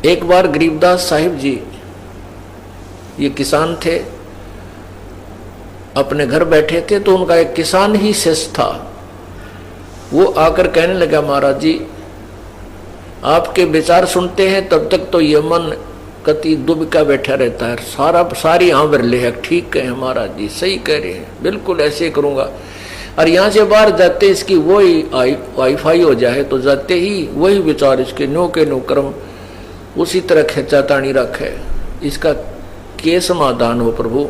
एक बार गरीबदास साहिब जी, ये किसान थे, अपने घर बैठे थे, तो उनका एक किसान ही शिष्य था। वो आकर कहने लगा, महाराज जी आपके विचार सुनते हैं तब तक तो ये मन कति दुबका बैठा रहता है, सारी आंवर ले है। ठीक है महाराज जी, सही कह रहे हैं, बिल्कुल ऐसे करूंगा। और यहाँ से बाहर जाते इसकी वही वाईफाई हो जाए तो जाते ही वही विचार इसके नो के नो कर्म उसी तरह खेचा तानी रखे, इसका के समाधान हो प्रभु।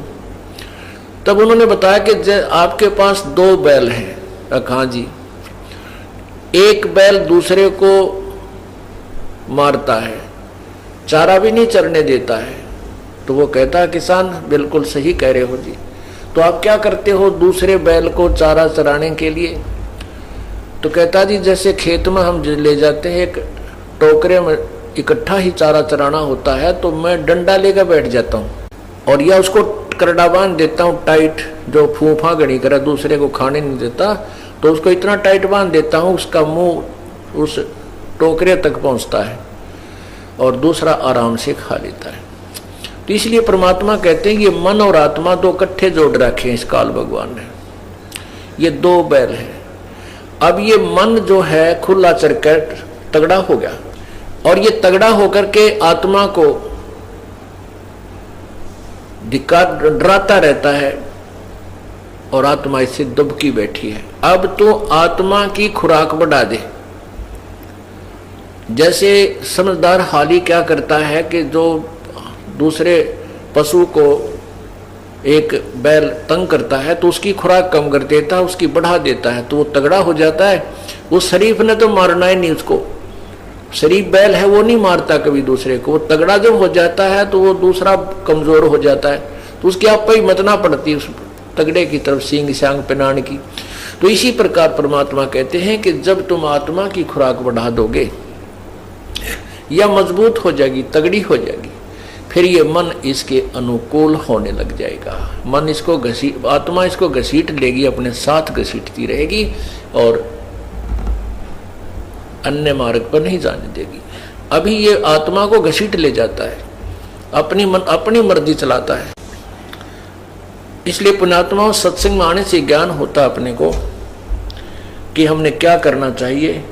तब उन्होंने बताया कि आपके पास 2 बैल हैं। हाँ जी। एक बैल दूसरे को मारता है, चारा भी नहीं चरने देता है। तो वो कहता है, किसान बिल्कुल सही कह रहे हो जी, तो आप क्या करते हो दूसरे बैल को चारा चराने के लिए? तो कहता जी जैसे खेत में हम ले जाते हैं, एक टोकरे में इकट्ठा ही चारा चराना होता है, तो मैं डंडा लेकर बैठ जाता हूँ और या उसको करड़ा बांध देता हूँ टाइट, जो फूफा गणी करे दूसरे को खाने नहीं देता, तो उसको इतना टाइट बांध देता हूँ उसका मुंह उस टोकरे तक पहुँचता है और दूसरा आराम से खा लेता है। तो इसलिए परमात्मा कहते हैं ये मन और आत्मा 2 इकट्ठे जोड़ रखे हैं इस काल भगवान ने। ये 2 बैल है। अब ये मन जो है खुला चरकर तगड़ा हो गया और ये तगड़ा होकर के आत्मा को डराता रहता है और आत्मा इससे दुबकी बैठी है। अब तो आत्मा की खुराक बढ़ा दे। जैसे समझदार हाली क्या करता है कि जो दूसरे पशु को एक बैल तंग करता है तो उसकी खुराक कम कर देता है, उसकी बढ़ा देता है, तो वो तगड़ा हो जाता है। उस शरीफ ने तो मारना ही नहीं उसको, शरीफ बैल है वो नहीं मारता कभी दूसरे को। वो तगड़ा जब हो जाता है तो वो दूसरा कमजोर हो जाता है, तो उसकी आप ही मतना पड़ती है उस तगड़े की तरफ सींग सांग पिनान की। तो इसी प्रकार परमात्मा कहते हैं कि जब तुम आत्मा की खुराक बढ़ा दोगे या मजबूत हो जाएगी, तगड़ी हो जाएगी, फिर ये मन इसके अनुकूल होने लग जाएगा। मन इसको आत्मा इसको घसीट लेगी, अपने साथ घसीटती रहेगी और अन्य मार्ग पर नहीं जाने देगी। अभी ये आत्मा को घसीट ले जाता है, अपनी मर्जी चलाता है। इसलिए पुण्यात्माओं सत्संग में आने से ज्ञान होता अपने को कि हमने क्या करना चाहिए